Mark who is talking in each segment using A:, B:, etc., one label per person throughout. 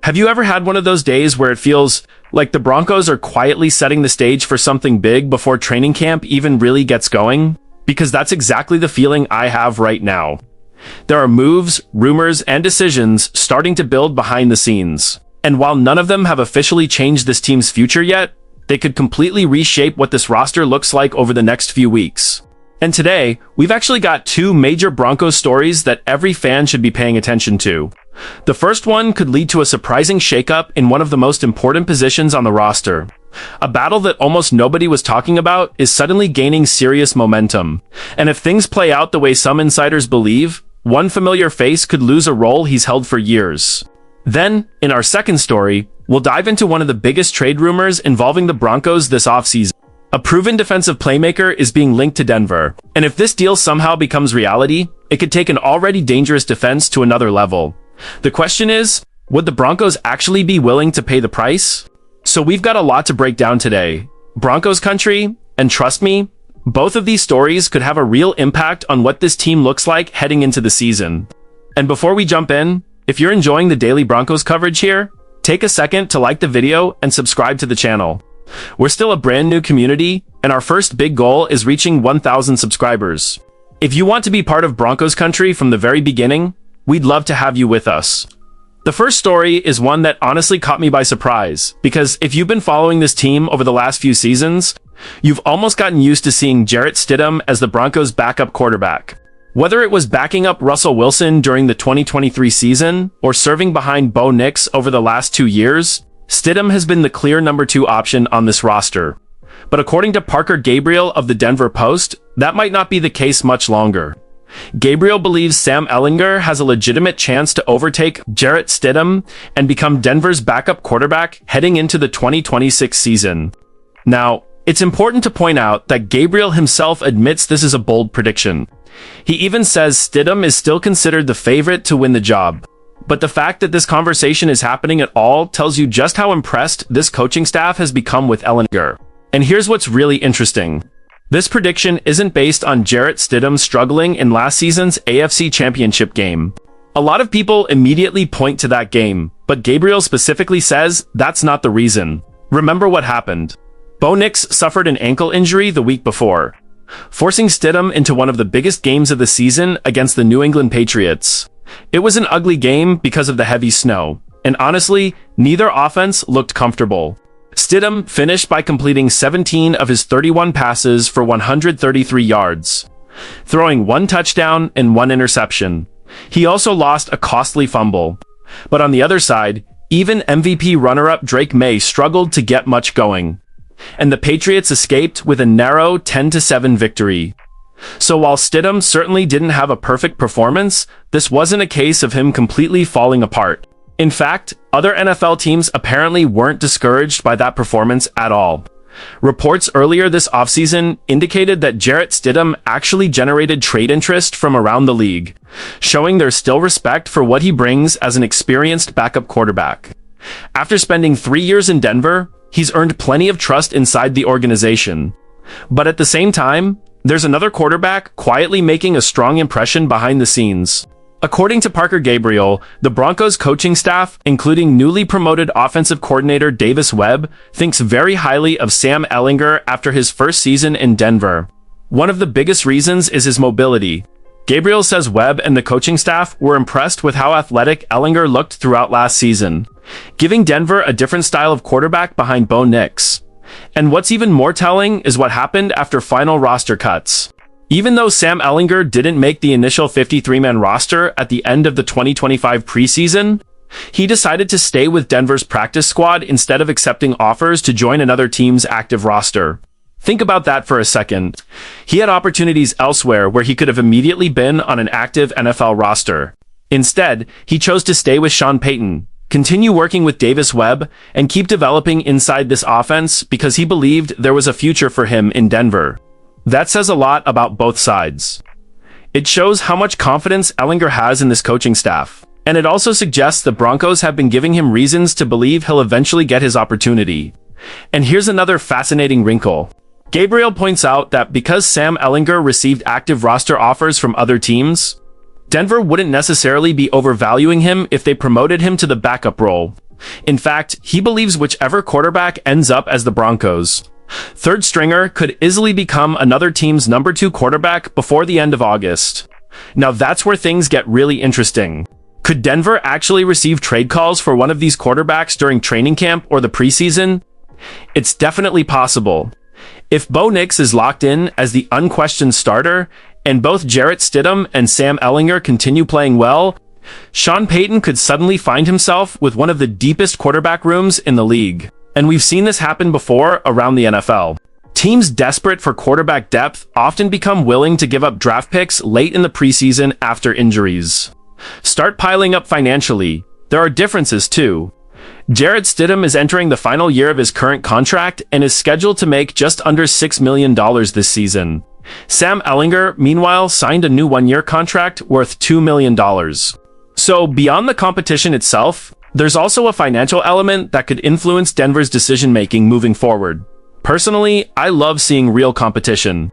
A: Have you ever had one of those days where it feels like the Broncos are quietly setting the stage for something big before training camp even really gets going? Because that's exactly the feeling I have right now. There are moves, rumors, and decisions starting to build behind the scenes. And while none of them have officially changed this team's future yet, they could completely reshape what this roster looks like over the next few weeks. And today, we've actually got two major Broncos stories that every fan should be paying attention to. The first one could lead to a surprising shakeup in one of the most important positions on the roster. A battle that almost nobody was talking about is suddenly gaining serious momentum. And if things play out the way some insiders believe, one familiar face could lose a role he's held for years. Then, in our second story, we'll dive into one of the biggest trade rumors involving the Broncos this offseason. A proven defensive playmaker is being linked to Denver, and if this deal somehow becomes reality, it could take an already dangerous defense to another level. The question is, would the Broncos actually be willing to pay the price? So we've got a lot to break down today. Broncos country, and trust me, both of these stories could have a real impact on what this team looks like heading into the season. And before we jump in, if you're enjoying the daily Broncos coverage here, take a second to like the video and subscribe to the channel. We're still a brand new community, and our first big goal is reaching 1,000 subscribers. If you want to be part of Broncos country from the very beginning, we'd love to have you with us. The first story is one that honestly caught me by surprise, because if you've been following this team over the last few seasons, you've almost gotten used to seeing Jarrett Stidham as the Broncos' backup quarterback. Whether it was backing up Russell Wilson during the 2023 season, or serving behind Bo Nix over the last 2 years, Stidham has been the clear number 2 option on this roster. But according to Parker Gabriel of the Denver Post, that might not be the case much longer. Gabriel believes Sam Ehlinger has a legitimate chance to overtake Jarrett Stidham and become Denver's backup quarterback heading into the 2026 season. Now, it's important to point out that Gabriel himself admits this is a bold prediction. He even says Stidham is still considered the favorite to win the job. But the fact that this conversation is happening at all tells you just how impressed this coaching staff has become with Ehlinger. And here's what's really interesting. This prediction isn't based on Jarrett Stidham struggling in last season's AFC Championship game. A lot of people immediately point to that game, but Gabriel specifically says that's not the reason. Remember what happened. Bo Nix suffered an ankle injury the week before, forcing Stidham into one of the biggest games of the season against the New England Patriots. It was an ugly game because of the heavy snow, and honestly, neither offense looked comfortable. Stidham finished by completing 17 of his 31 passes for 133 yards, throwing 1 touchdown and 1 interception. He also lost a costly fumble. But on the other side, even MVP runner-up Drake May struggled to get much going, and the Patriots escaped with a narrow 10-7 victory. So while Stidham certainly didn't have a perfect performance, this wasn't a case of him completely falling apart. In fact, other NFL teams apparently weren't discouraged by that performance at all. Reports earlier this offseason indicated that Jarrett Stidham actually generated trade interest from around the league, showing there's still respect for what he brings as an experienced backup quarterback. After spending 3 years in Denver, he's earned plenty of trust inside the organization. But at the same time, there's another quarterback quietly making a strong impression behind the scenes. According to Parker Gabriel, the Broncos coaching staff, including newly promoted offensive coordinator Davis Webb, thinks very highly of Sam Ehlinger after his first season in Denver. One of the biggest reasons is his mobility. Gabriel says Webb and the coaching staff were impressed with how athletic Ehlinger looked throughout last season, giving Denver a different style of quarterback behind Bo Nix. And what's even more telling is what happened after final roster cuts. Even though Sam Ehlinger didn't make the initial 53-man roster at the end of the 2025 preseason, he decided to stay with Denver's practice squad instead of accepting offers to join another team's active roster. Think about that for a second. He had opportunities elsewhere where he could have immediately been on an active NFL roster. Instead, he chose to stay with Sean Payton, continue working with Davis Webb, and keep developing inside this offense because he believed there was a future for him in Denver. That says a lot about both sides. It shows how much confidence Ehlinger has in this coaching staff, and it also suggests the Broncos have been giving him reasons to believe he'll eventually get his opportunity. And here's another fascinating wrinkle. Gabriel points out that because Sam Ehlinger received active roster offers from other teams, Denver wouldn't necessarily be overvaluing him if they promoted him to the backup role. In fact, he believes whichever quarterback ends up as the Broncos' third stringer could easily become another team's number 2 quarterback before the end of August. Now that's where things get really interesting. Could Denver actually receive trade calls for one of these quarterbacks during training camp or the preseason? It's definitely possible. If Bo Nix is locked in as the unquestioned starter, and both Jarrett Stidham and Sam Ehlinger continue playing well, Sean Payton could suddenly find himself with one of the deepest quarterback rooms in the league. And we've seen this happen before around the NFL. Teams desperate for quarterback depth often become willing to give up draft picks late in the preseason after injuries. Start piling up financially. There are differences too. Jarrett Stidham is entering the final year of his current contract and is scheduled to make just under $6 million this season. Sam Ehlinger, meanwhile, signed a new one-year contract worth $2 million. So, beyond the competition itself, there's also a financial element that could influence Denver's decision-making moving forward. Personally, I love seeing real competition.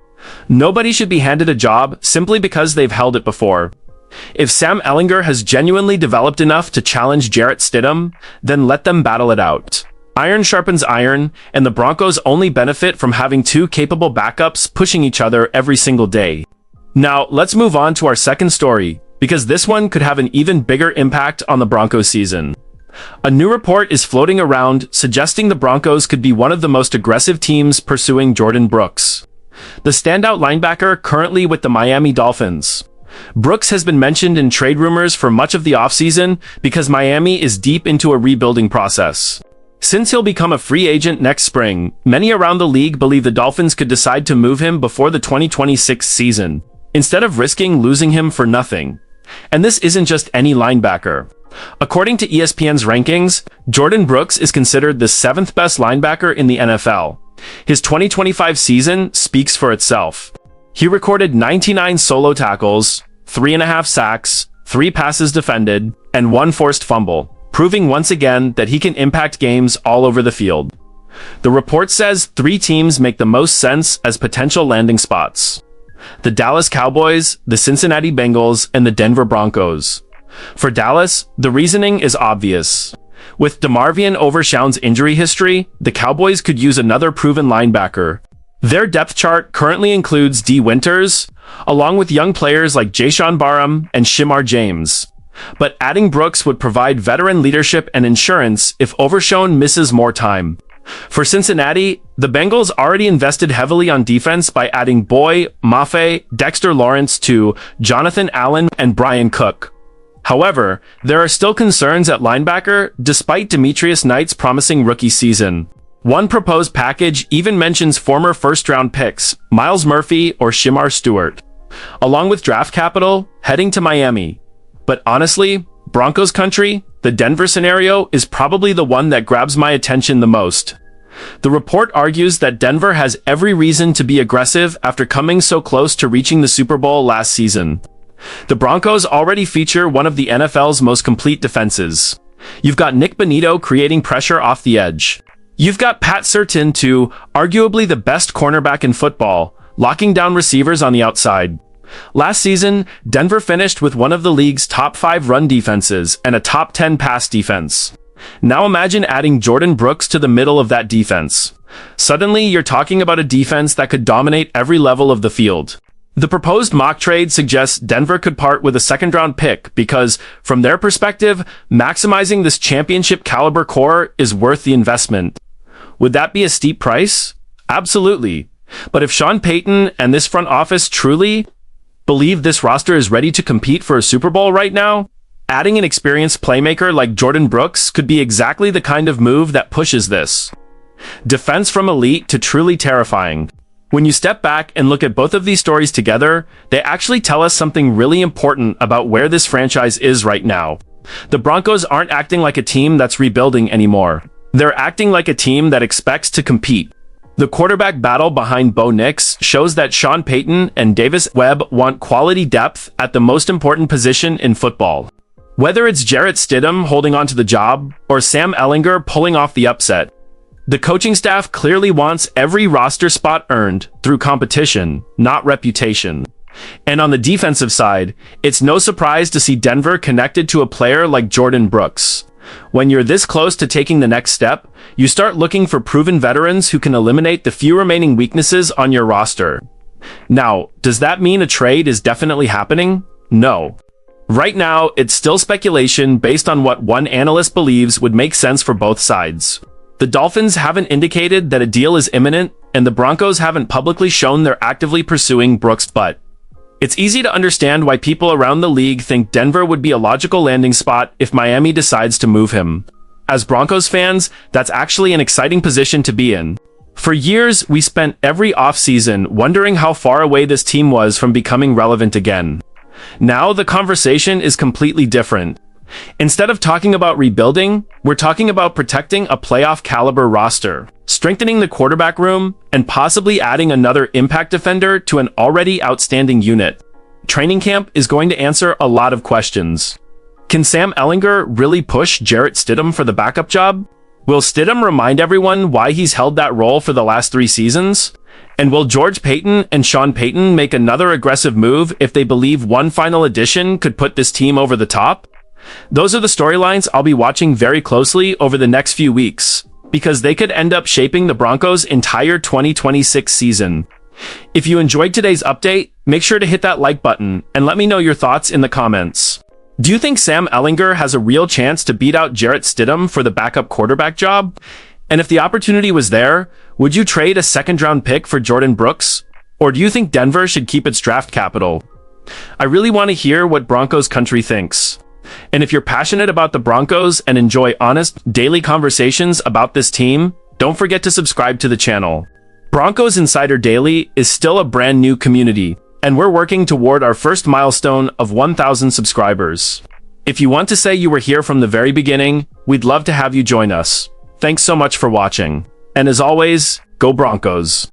A: Nobody should be handed a job simply because they've held it before. If Sam Ehlinger has genuinely developed enough to challenge Jarrett Stidham, then let them battle it out. Iron sharpens iron, and the Broncos only benefit from having 2 capable backups pushing each other every single day. Now, let's move on to our second story, because this one could have an even bigger impact on the Broncos season. A new report is floating around suggesting the Broncos could be one of the most aggressive teams pursuing Jordan Brooks, the standout linebacker currently with the Miami Dolphins. Brooks has been mentioned in trade rumors for much of the offseason because Miami is deep into a rebuilding process. Since he'll become a free agent next spring, many around the league believe the Dolphins could decide to move him before the 2026 season, instead of risking losing him for nothing. And this isn't just any linebacker. According to ESPN's rankings, Jordan Brooks is considered the 7th best linebacker in the NFL. His 2025 season speaks for itself. He recorded 99 solo tackles, 3.5 sacks, 3 passes defended, and 1 forced fumble, proving once again that he can impact games all over the field. The report says 3 teams make the most sense as potential landing spots: the Dallas Cowboys, the Cincinnati Bengals, and the Denver Broncos. For Dallas, the reasoning is obvious. With DeMarvion Overshown's injury history, the Cowboys could use another proven linebacker. Their depth chart currently includes D. Winters, along with young players like Jayshon Barham and Shimar James. But adding Brooks would provide veteran leadership and insurance if Overshown misses more time. For Cincinnati, the Bengals already invested heavily on defense by adding Boy, Mafe, Dexter Lawrence to Jonathan Allen and Brian Cook. However, there are still concerns at linebacker despite Demetrius Knight's promising rookie season. One proposed package even mentions former first-round picks, Myles Murphy or Shimar Stewart, along with draft capital, heading to Miami. But honestly, Broncos country, the Denver scenario is probably the one that grabs my attention the most. The report argues that Denver has every reason to be aggressive after coming so close to reaching the Super Bowl last season. The Broncos already feature one of the NFL's most complete defenses. You've got Nick Bonito creating pressure off the edge. You've got Pat Surtain to arguably the best cornerback in football, locking down receivers on the outside. Last season, Denver finished with one of the league's top 5 run defenses and a top 10 pass defense. Now imagine adding Jordan Brooks to the middle of that defense. Suddenly, you're talking about a defense that could dominate every level of the field. The proposed mock trade suggests Denver could part with a second-round pick because, from their perspective, maximizing this championship-caliber core is worth the investment. Would that be a steep price? Absolutely. But if Sean Payton and this front office truly believe this roster is ready to compete for a Super Bowl right now, adding an experienced playmaker like Jordan Brooks could be exactly the kind of move that pushes this defense from elite to truly terrifying. When you step back and look at both of these stories together, they actually tell us something really important about where this franchise is right now. The Broncos aren't acting like a team that's rebuilding anymore. They're acting like a team that expects to compete. The quarterback battle behind Bo Nix shows that Sean Payton and Davis Webb want quality depth at the most important position in football. Whether it's Jarrett Stidham holding on to the job or Sam Ehlinger pulling off the upset, the coaching staff clearly wants every roster spot earned through competition, not reputation. And on the defensive side, it's no surprise to see Denver connected to a player like Jordan Brooks. When you're this close to taking the next step, you start looking for proven veterans who can eliminate the few remaining weaknesses on your roster. Now, does that mean a trade is definitely happening? No. Right now, it's still speculation based on what one analyst believes would make sense for both sides. The Dolphins haven't indicated that a deal is imminent, and the Broncos haven't publicly shown they're actively pursuing Brooks, but it's easy to understand why people around the league think Denver would be a logical landing spot if Miami decides to move him. As Broncos fans, that's actually an exciting position to be in. For years, we spent every offseason wondering how far away this team was from becoming relevant again. Now the conversation is completely different. Instead of talking about rebuilding, we're talking about protecting a playoff-caliber roster, strengthening the quarterback room, and possibly adding another impact defender to an already outstanding unit. Training camp is going to answer a lot of questions. Can Sam Ehlinger really push Jarrett Stidham for the backup job? Will Stidham remind everyone why he's held that role for the last 3 seasons? And will George Paton and Sean Payton make another aggressive move if they believe one final addition could put this team over the top? Those are the storylines I'll be watching very closely over the next few weeks, because they could end up shaping the Broncos' entire 2026 season. If you enjoyed today's update, make sure to hit that like button and let me know your thoughts in the comments. Do you think Sam Ehlinger has a real chance to beat out Jarrett Stidham for the backup quarterback job? And if the opportunity was there, would you trade a second-round pick for Jordan Brooks? Or do you think Denver should keep its draft capital? I really want to hear what Broncos Country thinks. And if you're passionate about the Broncos and enjoy honest, daily conversations about this team, don't forget to subscribe to the channel. Broncos Insider Daily is still a brand new community, and we're working toward our first milestone of 1,000 subscribers. If you want to say you were here from the very beginning, we'd love to have you join us. Thanks so much for watching. And as always, go Broncos!